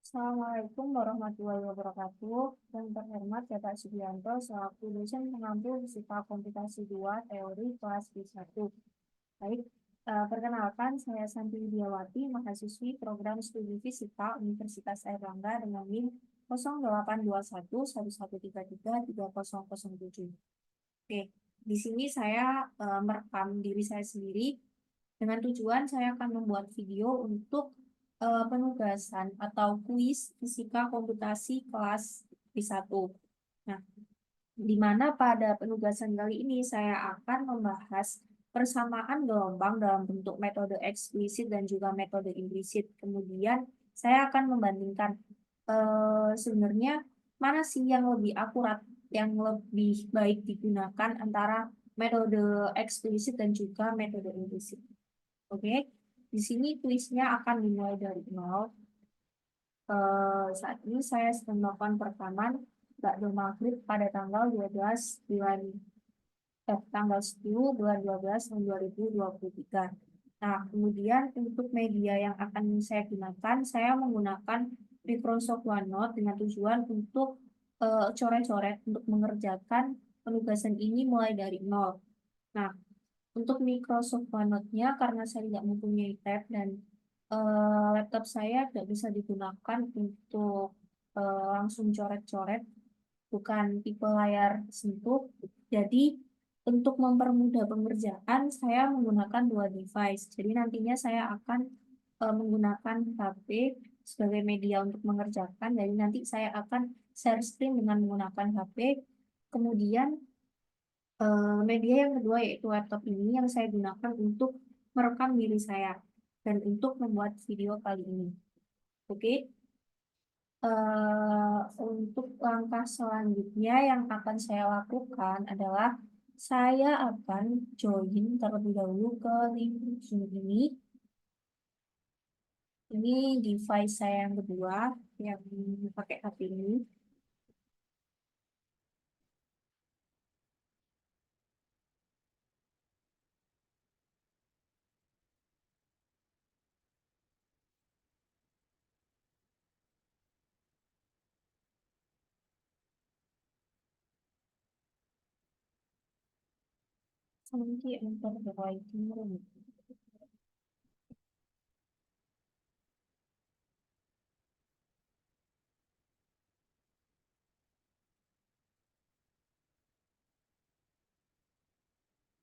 Assalamualaikum warahmatullahi wabarakatuh. Yang terhormat Bapak Subianto selaku dosen pengampu Fisika Komputasi 2 Teori kelas B1. Baik, perkenalkan saya Santi Widiawati, mahasiswi program studi Fisika Universitas Airlangga dengan NIM 082111333007. Oke, di sini saya merekam diri saya sendiri dengan tujuan saya akan membuat video untuk penugasan atau kuis fisika komputasi kelas B1. Nah, di mana pada penugasan kali ini saya akan membahas persamaan gelombang dalam bentuk metode eksplisit dan juga metode implisit. Kemudian saya akan membandingkan sebenarnya mana sih yang lebih akurat, yang lebih baik digunakan antara metode eksplisit dan juga metode implisit. Oke, di sini kuisnya akan dimulai dari nol. Saat ini saya sedang melakukan perekaman Bakdo Maghrib pada tanggal 12 bulan tanggal 10 bulan 12 tahun 2023. Nah, kemudian untuk media yang akan saya gunakan, saya menggunakan Microsoft OneNote dengan tujuan untuk coret-coret untuk mengerjakan penugasan ini mulai dari nol. Nah, untuk Microsoft OneNote-nya karena saya tidak mempunyai tab dan laptop saya tidak bisa digunakan untuk langsung coret-coret, bukan tipe layar sentuh. Jadi untuk mempermudah pengerjaan saya menggunakan dua device. Jadi nantinya saya akan menggunakan HP sebagai media untuk mengerjakan. Jadi nanti saya akan share screen dengan menggunakan HP. Kemudian media yang kedua yaitu laptop ini yang saya gunakan untuk merekam diri saya dan untuk membuat video kali ini. Oke, untuk langkah selanjutnya yang akan saya lakukan adalah saya akan join terlebih dahulu ke link Zoom ini. Ini device saya yang kedua yang pakai HP ini. Nanti enter the waiting room.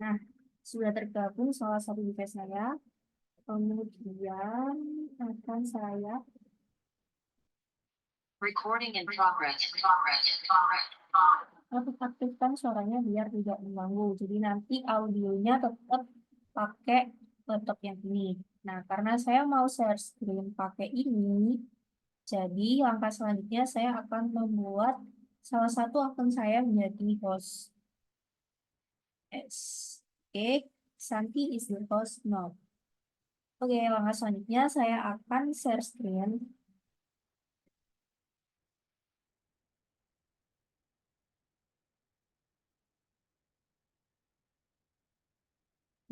Nah, sudah tergabung salah satu device saya. Kemudian akan saya Recording in progress. aktifkan suaranya biar tidak mengganggu. Jadi nanti audionya tetap pakai laptop yang ini. Nah, karena saya mau share screen pakai ini, jadi langkah selanjutnya saya akan membuat salah satu akun saya menjadi host. Yes. Oke, Santi is the host now. Oke, langkah selanjutnya saya akan share screen.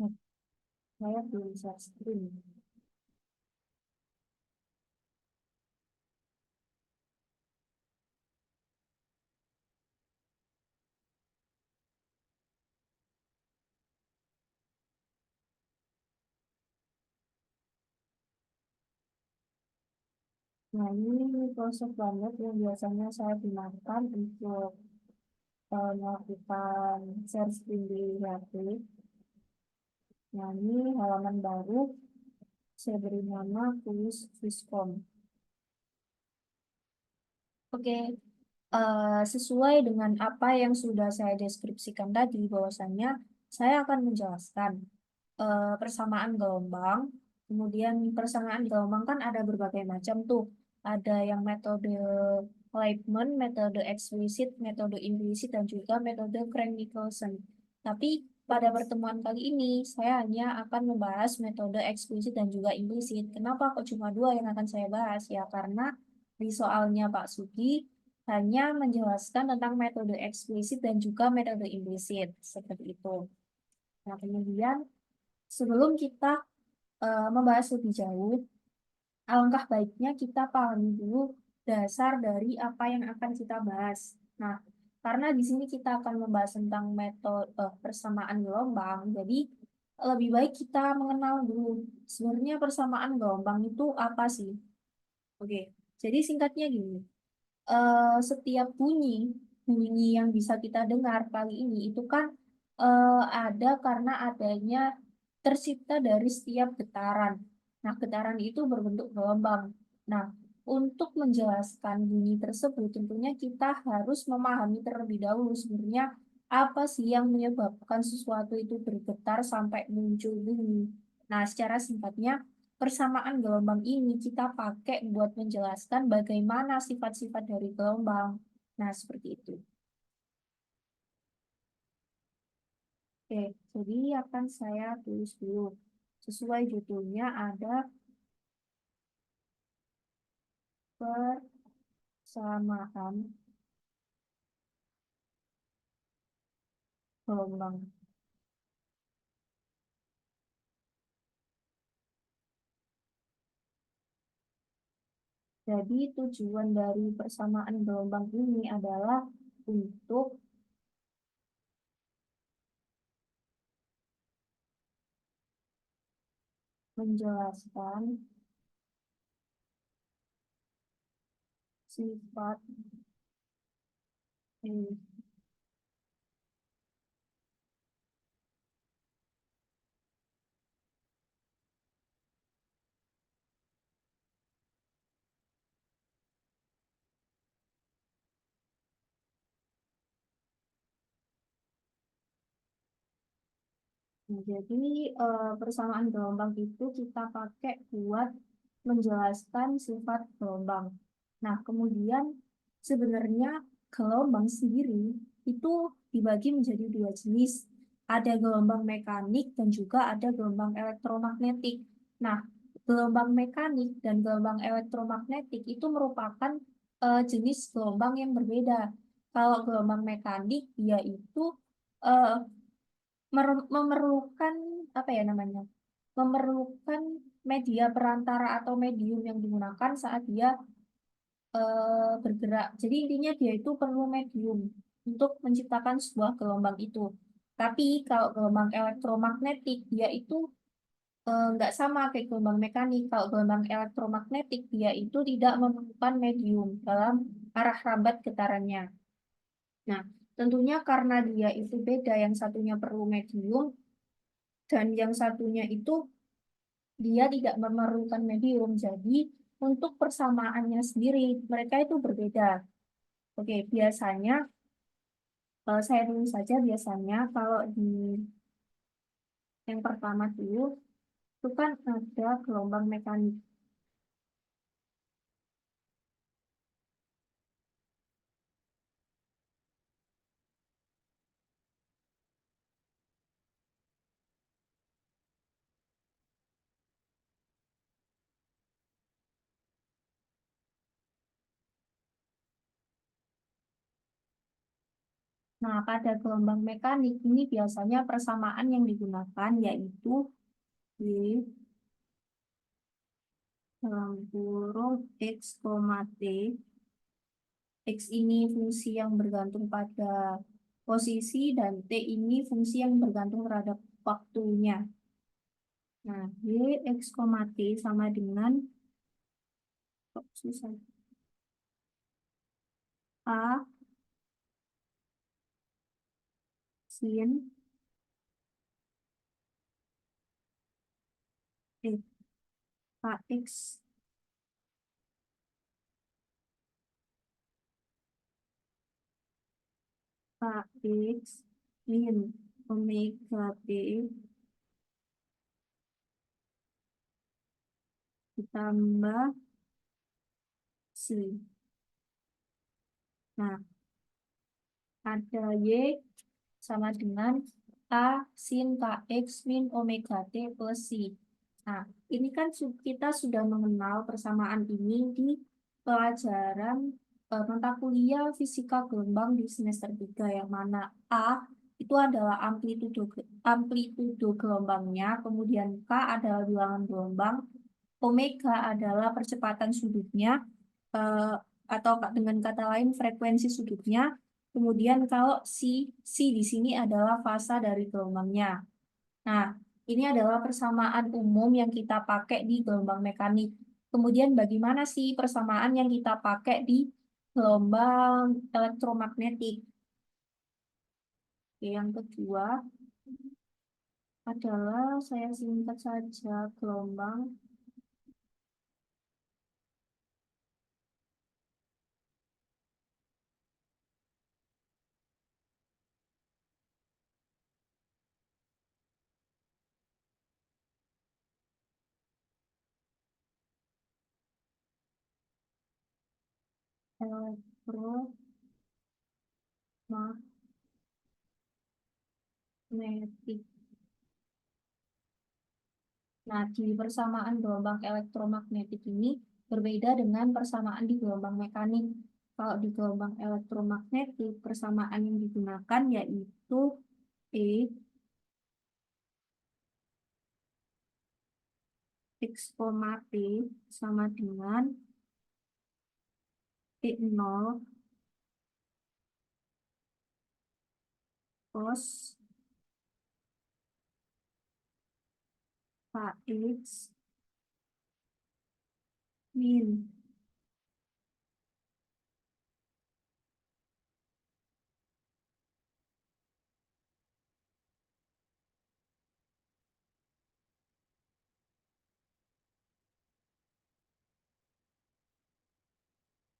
Nah, saya belum share screen. Nah, ini proses banget yang biasanya saya gunakan untuk melakukan share screen di HP. Nah, ini halaman baru, saya beri nama tulis Viscom. Oke, sesuai dengan apa yang sudah saya deskripsikan tadi, bahwasannya saya akan menjelaskan persamaan gelombang. Kemudian persamaan gelombang kan ada berbagai macam tuh. Ada yang metode Liebman, metode eksplisit, metode implisit, dan juga metode Crank-Nicolson. Tapi pada pertemuan kali ini, saya hanya akan membahas metode eksplisit dan juga implisit. Kenapa kok cuma dua yang akan saya bahas? Ya, karena di soalnya Pak Sugi hanya menjelaskan tentang metode eksplisit dan juga metode implisit. Seperti itu. Nah, kemudian sebelum kita membahas lebih jauh, alangkah baiknya kita pahami dulu dasar dari apa yang akan kita bahas. Nah, karena di sini kita akan membahas tentang metode persamaan gelombang, jadi lebih baik kita mengenal dulu sebenarnya persamaan gelombang itu apa sih? Oke, jadi singkatnya gini, setiap bunyi yang bisa kita dengar kali ini itu kan ada karena adanya tercipta dari setiap getaran. Nah, getaran itu berbentuk gelombang. Nah, untuk menjelaskan bunyi tersebut, tentunya kita harus memahami terlebih dahulu sebenarnya apa sih yang menyebabkan sesuatu itu bergetar sampai muncul bunyi. Nah, secara singkatnya, persamaan gelombang ini kita pakai buat menjelaskan bagaimana sifat-sifat dari gelombang. Nah, seperti itu. Oke, jadi akan saya tulis dulu. Sesuai judulnya ada persamaan gelombang. Jadi tujuan dari persamaan gelombang ini adalah untuk menjelaskan sifat ini. Nah, jadi persamaan gelombang itu kita pakai buat menjelaskan sifat gelombang. Nah, kemudian sebenarnya gelombang sendiri itu dibagi menjadi dua jenis. Ada gelombang mekanik dan juga ada gelombang elektromagnetik. Nah, gelombang mekanik dan gelombang elektromagnetik itu merupakan jenis gelombang yang berbeda. Kalau gelombang mekanik dia itu eh, memerlukan apa ya namanya? Memerlukan media perantara atau medium yang digunakan saat dia bergerak. Jadi intinya dia itu perlu medium untuk menciptakan sebuah gelombang itu. Tapi kalau gelombang elektromagnetik dia itu nggak sama kayak gelombang mekanik. Kalau gelombang elektromagnetik dia itu tidak memerlukan medium dalam arah rambat getarannya. Nah, tentunya karena dia itu beda, yang satunya perlu medium dan yang satunya itu dia tidak memerlukan medium. Jadi untuk persamaannya sendiri mereka itu berbeda. Oke, biasanya saya tulis saja biasanya kalau di yang pertama dulu itu kan ada gelombang mekanik. Nah, pada gelombang mekanik ini biasanya persamaan yang digunakan yaitu di dalam kurung X, T. X ini fungsi yang bergantung pada posisi dan T ini fungsi yang bergantung terhadap waktunya. Nah, Y, X, T sama dengan kok susah. A, sin, KX, KX, min, omega T ditambah C. Nah, ada Y sama dengan A sin KX min omega T plus C. Nah, ini kan kita sudah mengenal persamaan ini di pelajaran mata kuliah fisika gelombang di semester 3 yang mana A itu adalah amplitudo gelombangnya, kemudian K adalah bilangan gelombang, omega adalah percepatan sudutnya, atau dengan kata lain frekuensi sudutnya. Kemudian kalau C di sini adalah fasa dari gelombangnya. Nah, ini adalah persamaan umum yang kita pakai di gelombang mekanik. Kemudian bagaimana sih persamaan yang kita pakai di gelombang elektromagnetik? Oke, yang kedua adalah saya singkat saja gelombang elektromagnetik. Nah, di persamaan gelombang elektromagnetik ini berbeda dengan persamaan di gelombang mekanik. Kalau di gelombang elektromagnetik, persamaan yang digunakan yaitu E X, T sama dengan E0 cos KX min.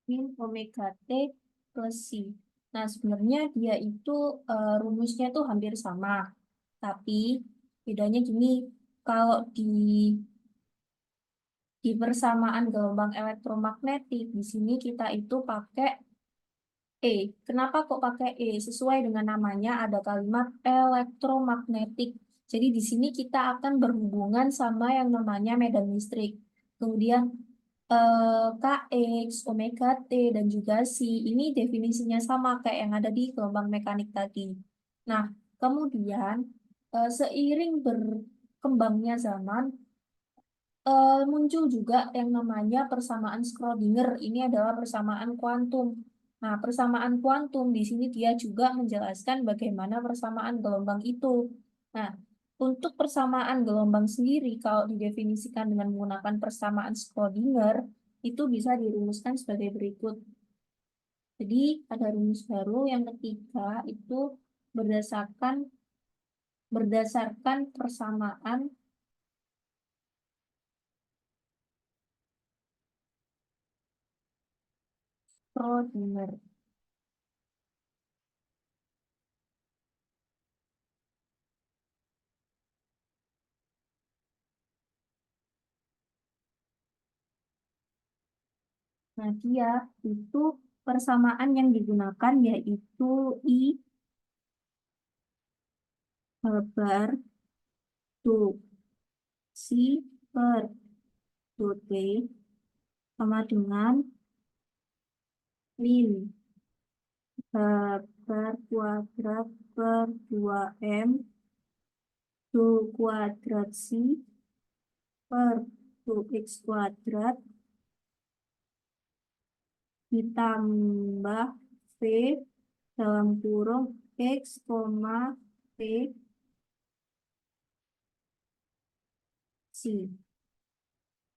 Min omega T plus C. Nah, sebenarnya dia itu rumusnya tuh hampir sama. Tapi bedanya gini, kalau di persamaan gelombang elektromagnetik, di sini kita itu pakai E. Kenapa kok pakai E? Sesuai dengan namanya ada kalimat elektromagnetik. Jadi di sini kita akan berhubungan sama yang namanya medan listrik. Kemudian Kx, omega T, dan juga C, ini definisinya sama kayak yang ada di gelombang mekanik tadi. Nah, kemudian seiring berkembangnya zaman, muncul juga yang namanya persamaan Schrödinger. Ini adalah persamaan kuantum. Nah, persamaan kuantum di sini dia juga menjelaskan bagaimana persamaan gelombang itu. Nah, untuk persamaan gelombang sendiri, kalau didefinisikan dengan menggunakan persamaan Schrödinger, itu bisa dirumuskan sebagai berikut. Jadi, ada rumus baru yang ketiga itu berdasarkan berdasarkan persamaan Schrödinger. Nah, dia itu persamaan yang digunakan yaitu I per 2 C per 2 T sama dengan min per kuadrat per 2M 2 kuadrat C per 2X kuadrat ditambah V dalam kurung X, T C.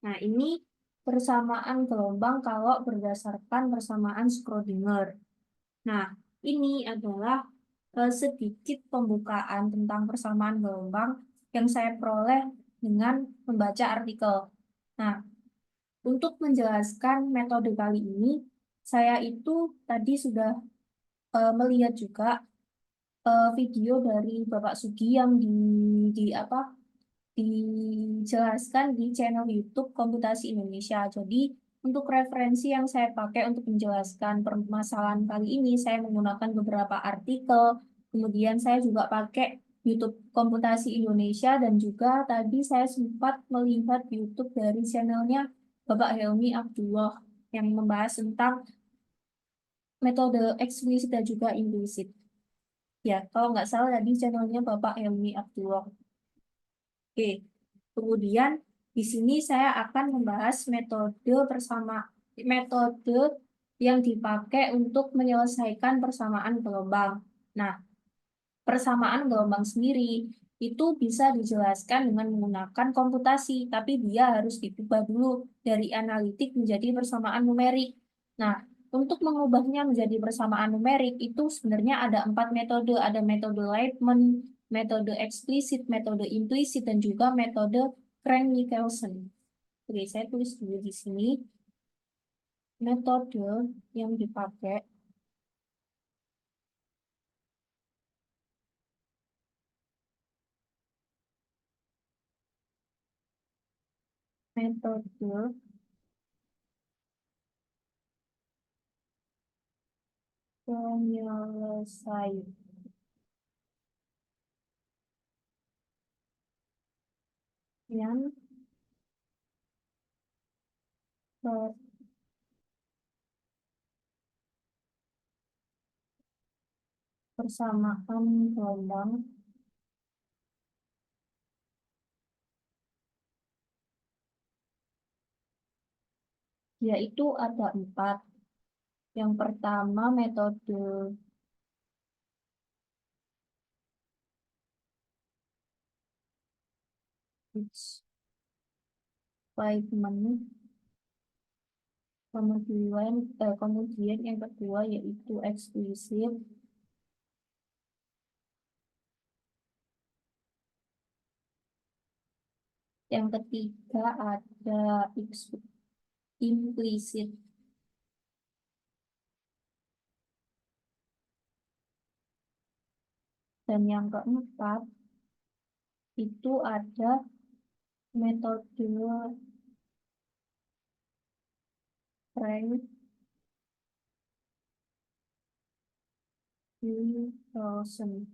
Nah, ini persamaan gelombang kalau berdasarkan persamaan Schrödinger. Nah, ini adalah sedikit pembukaan tentang persamaan gelombang yang saya peroleh dengan membaca artikel. Nah, untuk menjelaskan metode kali ini, saya itu tadi sudah melihat juga video dari Bapak Sugi yang di dijelaskan di channel YouTube Komputasi Indonesia. Jadi, untuk referensi yang saya pakai untuk menjelaskan permasalahan kali ini, saya menggunakan beberapa artikel, kemudian saya juga pakai YouTube Komputasi Indonesia, dan juga tadi saya sempat melihat YouTube dari channelnya Bapak Helmi Abdullah yang membahas tentang metode eksplisit dan juga implisit. Ya, kalau nggak salah tadi channelnya Bapak Helmi Abdullah. Oke, kemudian di sini saya akan membahas metode yang dipakai untuk menyelesaikan persamaan gelombang. Nah, persamaan gelombang sendiri itu bisa dijelaskan dengan menggunakan komputasi, tapi dia harus diubah dulu dari analitik menjadi persamaan numerik. Nah, untuk mengubahnya menjadi persamaan numerik itu sebenarnya ada 4 metode. Ada metode Leibman, metode eksplisit, metode implisit, dan juga metode Crank-Nicolson. Oke, saya tulis dulu di sini. Metode yang dipakai metode penyelesaian persamaan gelombang yaitu ada 4. Yang pertama metode Weisman, kemudian yang kedua yaitu eksplisit, yang ketiga ada implisit, dan yang keempat itu ada metode Frank-Nicolson.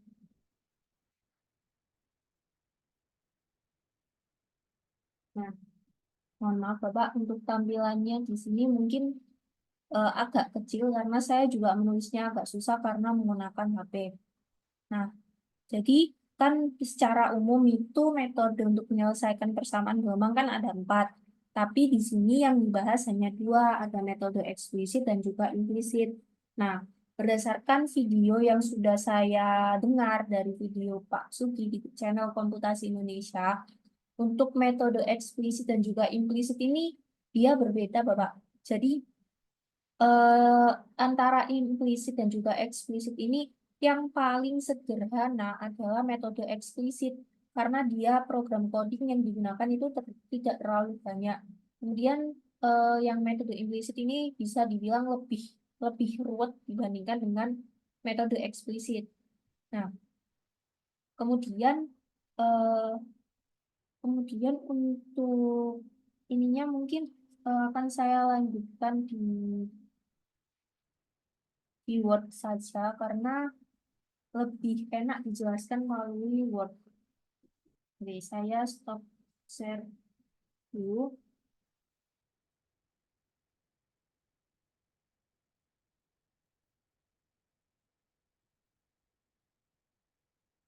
Nah, mohon maaf Bapak, untuk tampilannya di sini mungkin agak kecil karena saya juga menulisnya agak susah karena menggunakan HP. Nah, jadi kan secara umum itu metode untuk menyelesaikan persamaan gelombang kan ada 4. Tapi di sini yang dibahas hanya 2, ada metode eksplisit dan juga implisit. Nah, berdasarkan video yang sudah saya dengar dari video Pak Sugi di channel Komputasi Indonesia, untuk metode eksplisit dan juga implisit ini dia berbeda, Bapak. Jadi eh, antara implisit dan juga eksplisit ini yang paling sederhana adalah metode eksplisit karena dia program coding yang digunakan itu tidak terlalu banyak. Kemudian yang metode implisit ini bisa dibilang lebih lebih ruwet dibandingkan dengan metode eksplisit. Nah, kemudian eh, kemudian untuk ininya mungkin akan saya lanjutkan di Word saja karena lebih enak dijelaskan melalui Word. Oke, saya stop share dulu.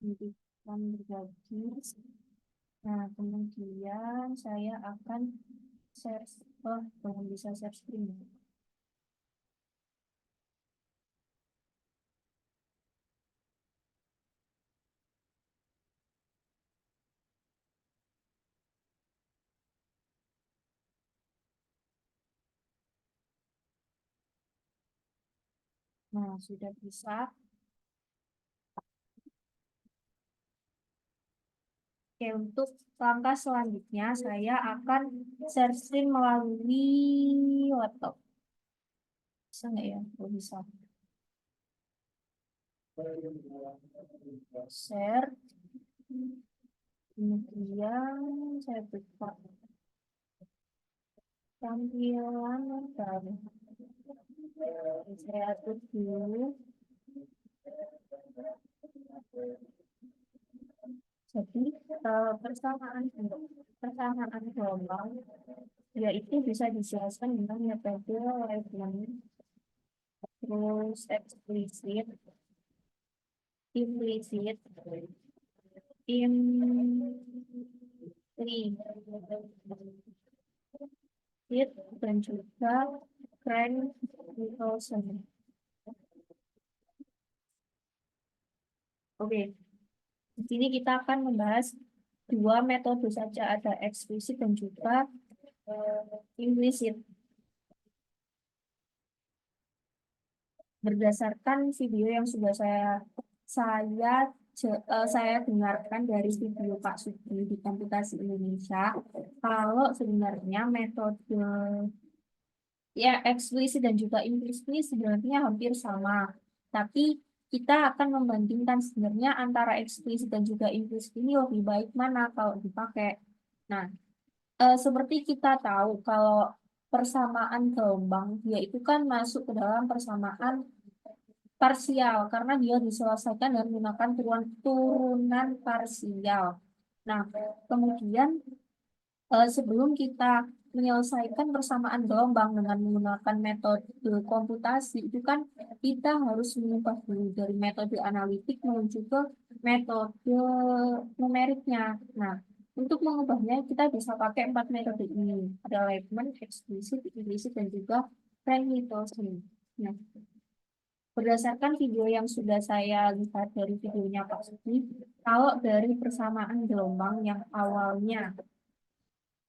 Hentikan berbagi. Nah, kemudian saya akan share, belum bisa share screen. Nah, sudah bisa. Oke, untuk langkah selanjutnya saya akan share screen melalui laptop. Bisa nggak ya? Oh, bisa. Share. Kemudian saya buka tampilan baru. Saya atur dulu. Jadi persamaan gelombang yaitu bisa dijelaskan dengan metode Leibniz, terus eksplisit, implisit, implisit, dan juga Frank Nicholson. Oke, di sini kita akan membahas dua metode saja, ada eksplisit dan juga implisit. Berdasarkan video yang sudah saya dengarkan dari video Pak Sugri di Komputasi Indonesia, kalau sebenarnya metode ya eksplisit dan juga implisit ini sebenarnya hampir sama, tapi kita akan membandingkan sebenarnya antara eksplisit dan juga implisit ini lebih baik mana kalau dipakai. Nah, seperti kita tahu kalau persamaan gelombang dia itu kan masuk ke dalam persamaan parsial karena dia diselesaikan dengan menggunakan turunan parsial. Nah, kemudian sebelum kita menyelesaikan persamaan gelombang dengan menggunakan metode komputasi, itu kan kita harus mengubah dulu dari metode analitik menuju ke metode numeriknya. Nah, untuk mengubahnya kita bisa pakai empat metode ini. Ada Liebman, eksplisit, implisit, dan juga Frank-Nicolson. Nah, berdasarkan video yang sudah saya lihat dari videonya Pak Sugi, kalau dari persamaan gelombang yang awalnya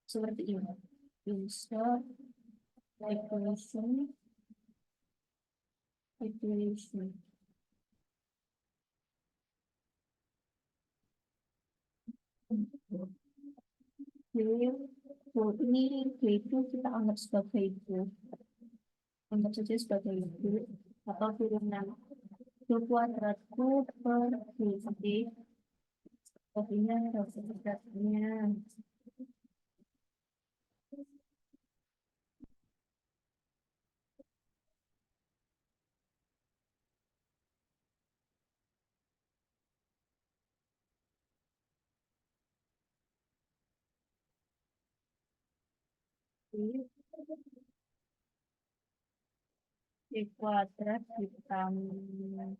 seperti ini. Insert, equation, equation. Clear. Oh, ini itu kita anggap sebagai itu. Anggap saja sebagai itu. Atau turunan. Itu kuadratku per Oke. Kopinya, kuadratnya. Di kuadrat ditambah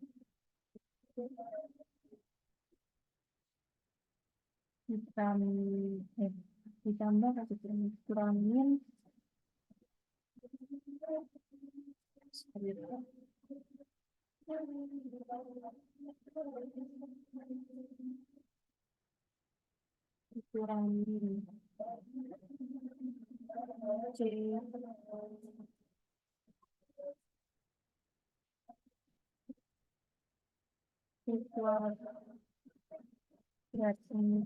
ditambah eh, ditambah atau kurangin seperti itu. Kurangin C kuadrat ini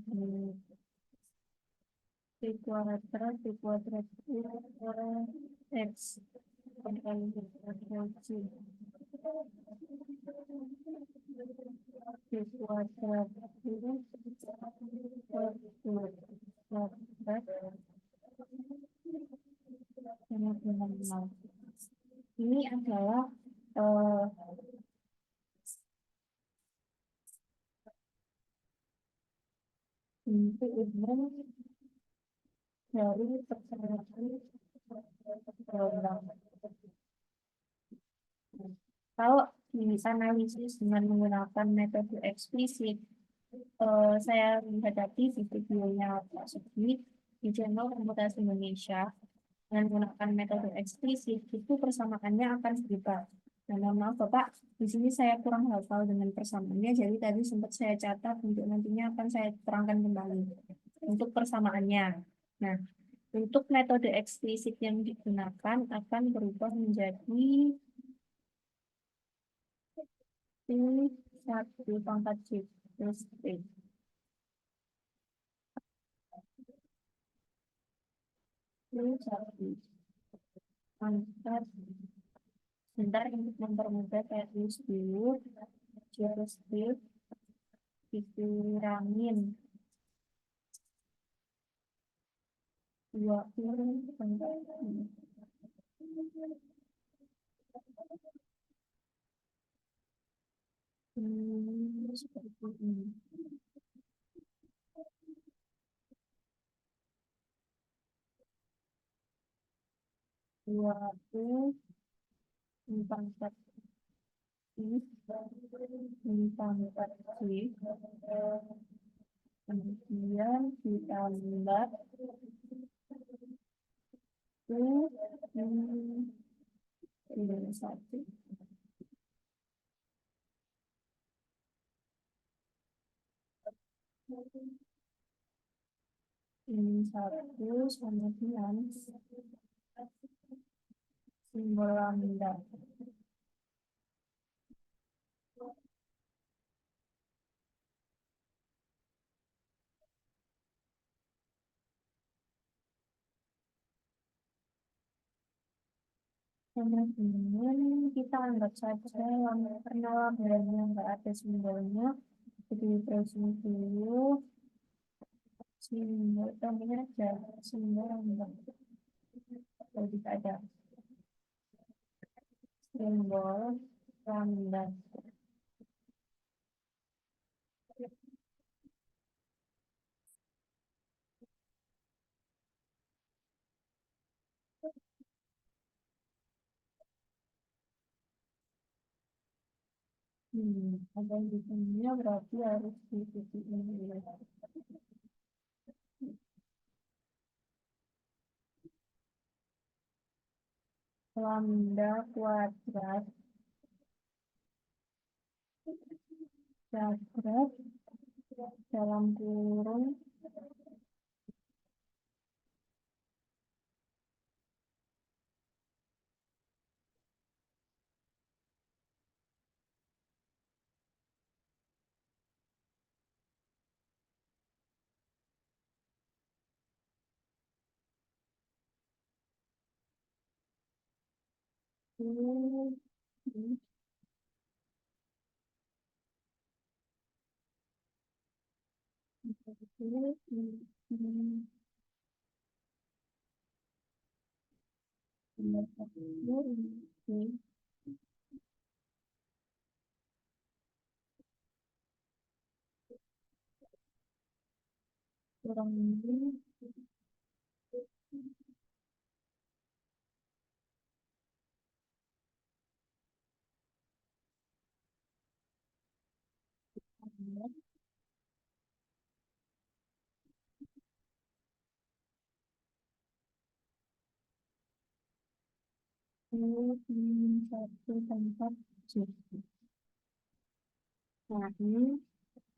C kuadrat X kali kuadrat C kuadrat ini kuadrat sama dengan 0. Ini adalah eh, bentuk umum dari persyaratan gelombang. Kalau dianalisis dengan menggunakan metode eksplisit, saya menghadapi di videonya Pak Sugi di channel Komputasi Indonesia dengan menggunakan metode eksplisit, itu persamaannya akan berubah. Nah, mohon maaf Bapak, di sini saya kurang hafal dengan persamaannya, jadi tadi sempat saya catat untuk nantinya akan saya terangkan kembali untuk persamaannya. Nah, untuk metode eksplisit yang digunakan akan berubah menjadi satu pangkat C plus T. Satu pangkat. Sebentar untuk mempermudah saya tulis dulu. C plus T dikurangin 20 pangkat. Seperti ini. 20 pangkat I pangkat C. Kemudian ditambah U Ini satu. Ini satu sama dengan simbol lambda. Kemudian kita anggap saja karena lambdanya nggak ada simbolnya, jadi terusnya dulu simbol namanya aja simbol lambda. Kalau tidak ada simbol lambda. Ada yang di sini berarti harus di titik ini. Lambda kuadrat kuadrat dalam kurung ini ini ini kurang ini satu tempat J. Nah, ini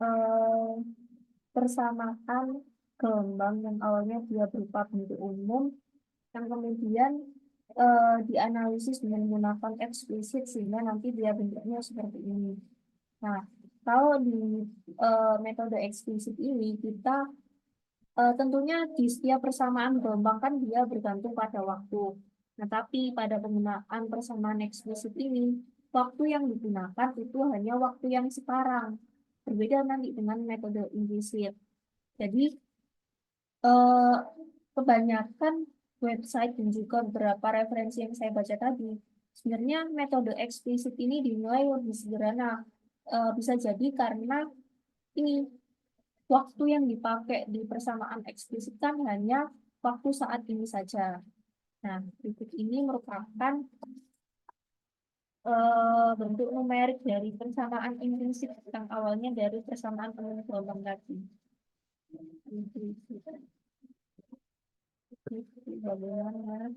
eh, persamaan gelombang yang awalnya dia berupa bentuk umum yang kemudian dianalisis dengan menggunakan eksplisit sehingga nanti dia bentuknya seperti ini. Nah, kalau di metode eksplisit ini kita tentunya di setiap persamaan gelombang kan dia bergantung pada waktu. Nah, tapi pada penggunaan persamaan eksplisit ini, waktu yang digunakan itu hanya waktu yang sekarang. Berbeda nanti dengan metode implisit. Jadi, eh, kebanyakan website dan juga beberapa referensi yang saya baca tadi, sebenarnya metode eksplisit ini dinilai lebih sederhana. Bisa jadi karena ini waktu yang dipakai di persamaan eksplisit kan hanya waktu saat ini saja. Nah, berikut ini merupakan bentuk numerik dari persamaan implisit yang awalnya dari persamaan penuh gelombang tadi. Implisit. Bagaimana?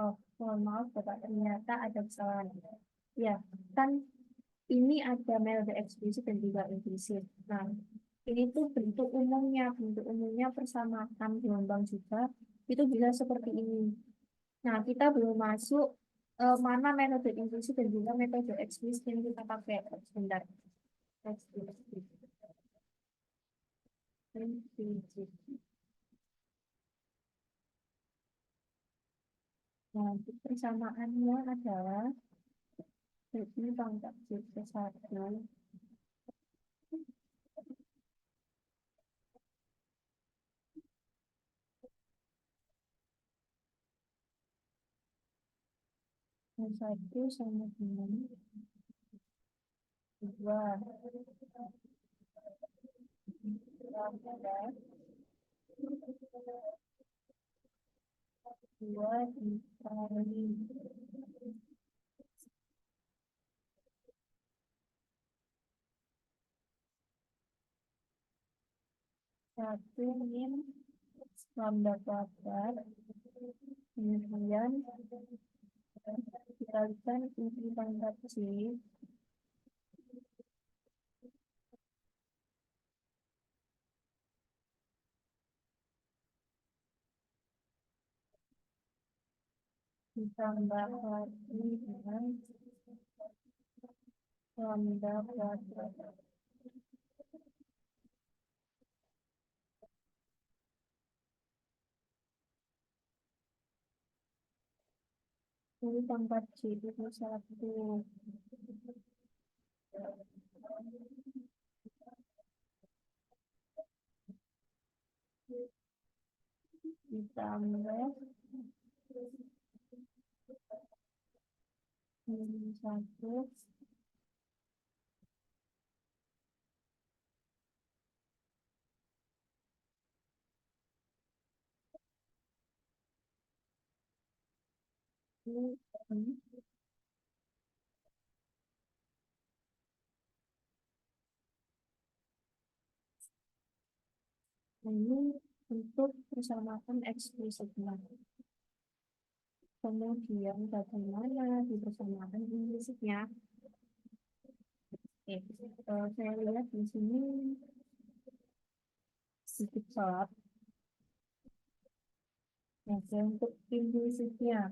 Oh, mohon maaf, Bapak, ternyata ada kesalahan. Ya, kan ini ada metode eksplisit dan juga implisit. Nah, ini tuh bentuk umumnya persamaan gelombang juga itu bisa seperti ini. Nah, kita belum masuk mana metode implisit dan juga metode eksplisit yang kita pakai. Sebentar. Eksplisit. Implisit. Nah, persamaannya adalah jadi pangkat C1 satu sama dengan dua tambah dua dikali satu min lambda kuadrat kemudian dikalikan isi pangkat C ditambah lagi dengan lambda kuadrat. Ini pangkat C itu satu ditambah min satu ini untuk persamaan eksplisitnya. Kemudian bagaimana di persamaan implisitnya? Saya lihat di sini sedikit salah. Nah, untuk implisitnya,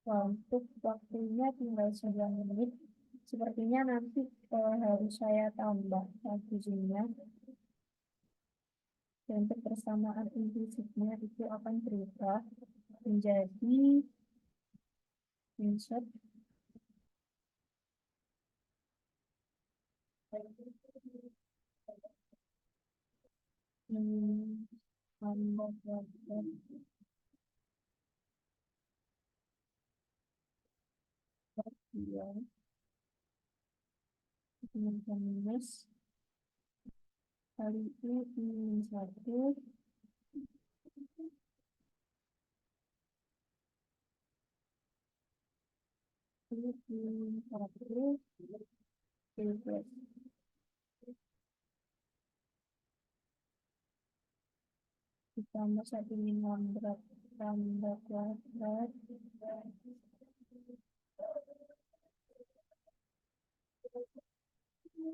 untuk waktunya tinggal 9 menit. Sepertinya nanti harus saya tambah satunya. Dan untuk persamaan implisitnya itu akan berubah menjadi insert tambah kuadrat dua dengan minus kali ini satu ini satu plus ditambah satu min lambda tambah kuadrat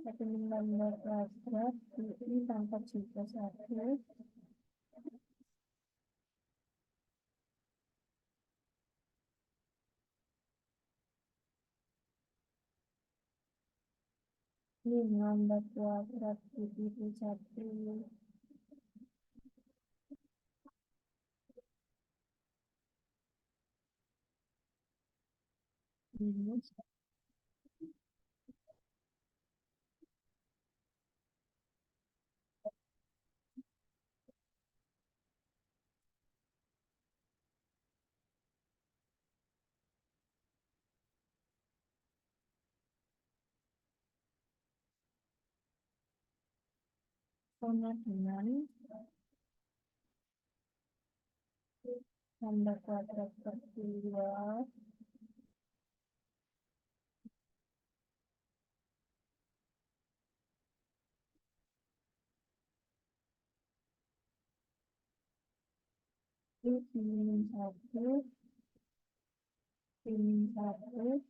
satu min lambda kuadrat ini pangkat juga satu min lambda kuadrat itu satu minus sama dengan lambda kuadrat per 2 min satu Ini 1,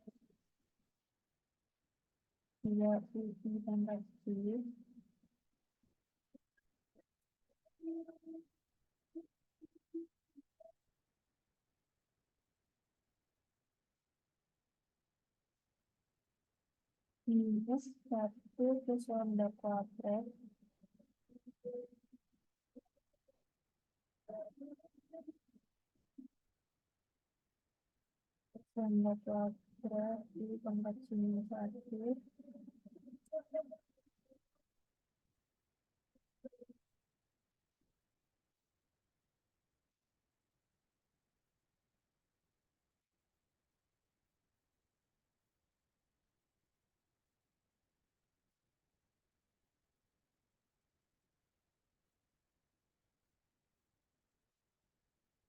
2, 7 tambah 10. Minus 1 plus lambda kuadrat lambda kuadrat ditambah sini 1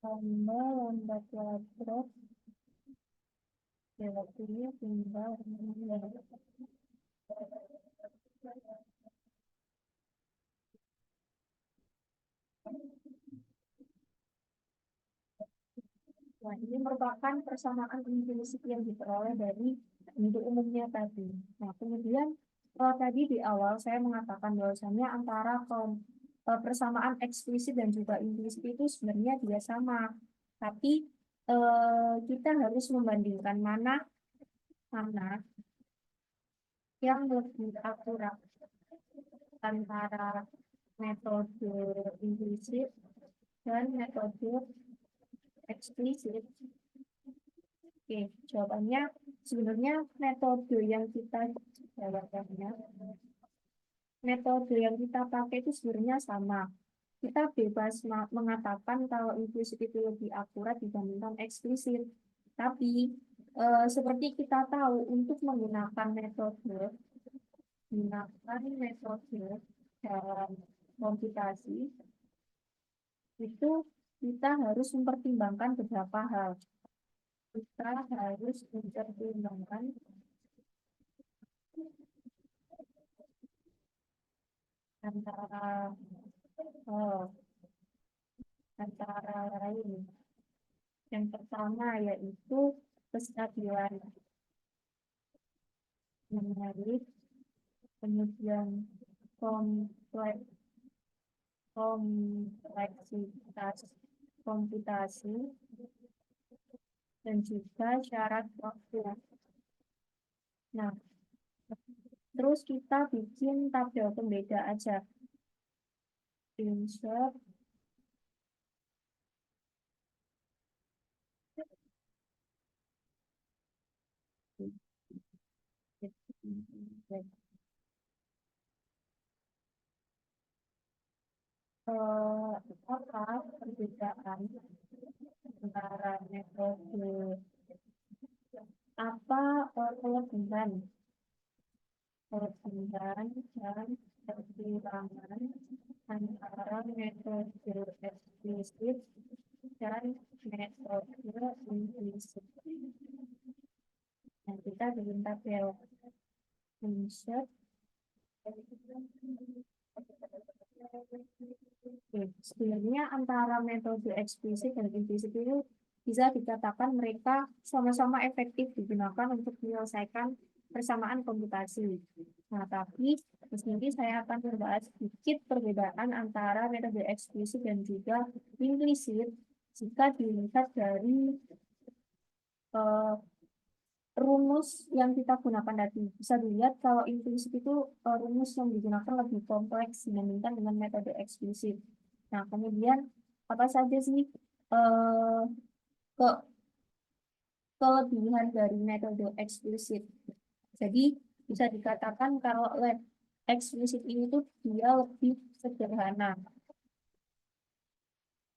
tambah lambda kuadrat relatifnya tinggal Nah, ini merupakan persamaan implisit yang diperoleh dari bentuk umumnya tadi. Nah, kemudian tadi di awal saya mengatakan bahwasannya antara persamaan eksplisit dan juga implisit itu sebenarnya dia sama. Tapi kita harus membandingkan mana mana yang lebih akurat antara metode implisit dan metode eksplisit. Oke, jawabannya sebenarnya jawabannya metode yang kita pakai itu sebenarnya sama. Kita bebas mengatakan kalau implisit itu lebih akurat dibandingkan eksplisit. Tapi seperti kita tahu untuk menggunakan metode dalam komputasi itu kita harus mempertimbangkan beberapa hal. Kita harus mempertimbangkan antara oh, antara lain. Yang pertama yaitu kestabilan numerik, kemudian kompleks kompleksitas komputasi, dan juga syarat waktu. Nah, terus kita bikin tabel pembeda aja. Insert apa perbedaan antara metode apa kelebihan dan kekurangan antara metode eksplisit dan metode implisit. Nah, kita bikin tabel insert. Sebenarnya antara metode eksplisit dan implisit itu bisa dikatakan mereka sama-sama efektif digunakan untuk menyelesaikan persamaan komputasi. Nah, tapi di sini saya akan membahas sedikit perbedaan antara metode eksplisit dan juga implisit jika dilihat dari rumus yang kita gunakan tadi. Bisa dilihat kalau implisit itu rumus yang digunakan lebih kompleks dibandingkan dengan metode eksplisit. Nah, kemudian apa saja sih eh, ke kelebihan dari metode eksplisit? Jadi bisa dikatakan kalau eksplisit ini tuh dia lebih sederhana.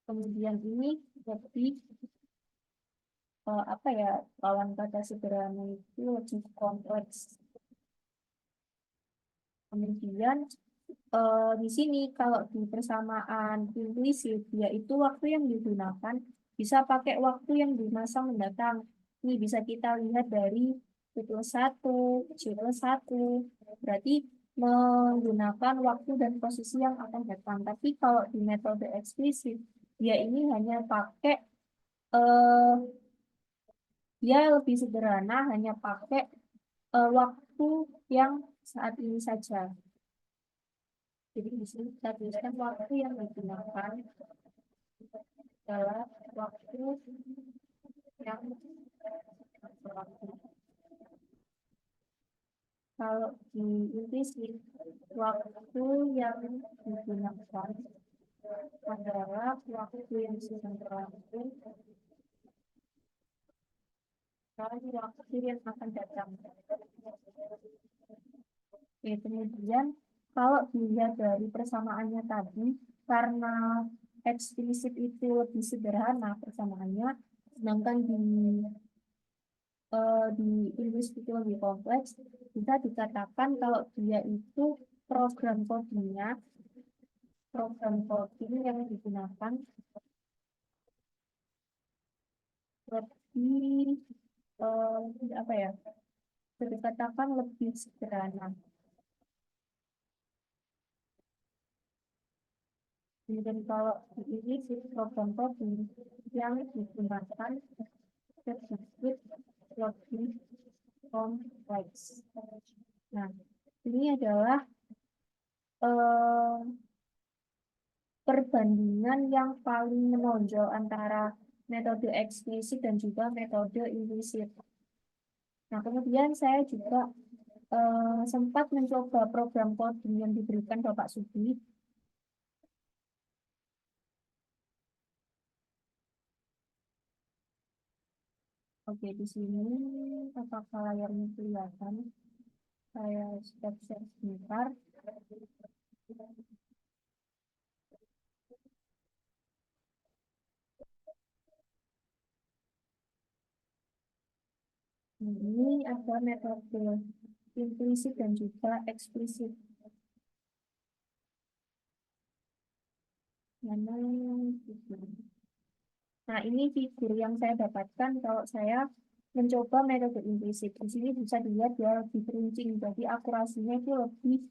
Kemudian ini lebih apa ya, lawan kata sederhana itu lebih kompleks. Kemudian di sini kalau di persamaan implisit yaitu waktu yang digunakan bisa pakai waktu yang di masa mendatang. Ini bisa kita lihat dari T plus 1, C plus 1. Berarti menggunakan waktu dan posisi yang akan datang. Tapi kalau di metode eksplisit dia ini hanya pakai eh, dia lebih sederhana, hanya pakai waktu yang saat ini saja. Jadi di sini kita tuliskan waktu yang digunakan adalah waktu yang berlaku. Kalau di implisit, waktu yang digunakan adalah waktu yang sedang berlaku dan waktu yang akan datang. Oke, kemudian kalau dilihat dari persamaannya tadi, karena eksplisit itu lebih sederhana persamaannya, sedangkan di Inggris itu lebih kompleks, bisa dikatakan kalau dia itu program codingnya, program coding yang digunakan lebih apa ya, bisa dikatakan lebih sederhana. Dan kalau ini sih program coding yang digunakan tersebut lebih kompleks. Nah, ini adalah eh, perbandingan yang paling menonjol antara metode eksplisit dan juga metode implisit. Nah, kemudian saya juga sempat mencoba program coding yang diberikan Bapak Sudi. Oke, di sini apakah layarnya kelihatan? Saya share sebentar. Ini ada metode implisit dan juga eksplisit. Mana figur? Nah, ini figur yang saya dapatkan kalau saya mencoba metode implisit. Di sini bisa dilihat dia lebih runcing, jadi akurasinya itu lebih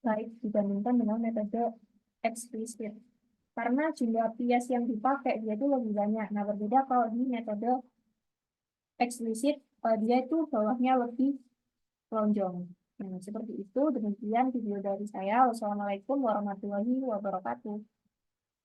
baik dibandingkan dengan metode eksplisit. Karena jumlah bias yang dipakai dia itu lebih banyak. Nah, berbeda kalau di metode eksplisit, dia itu bawahnya lebih lonjong. Nah, seperti itu. Demikian video dari saya. Wassalamualaikum warahmatullahi wabarakatuh.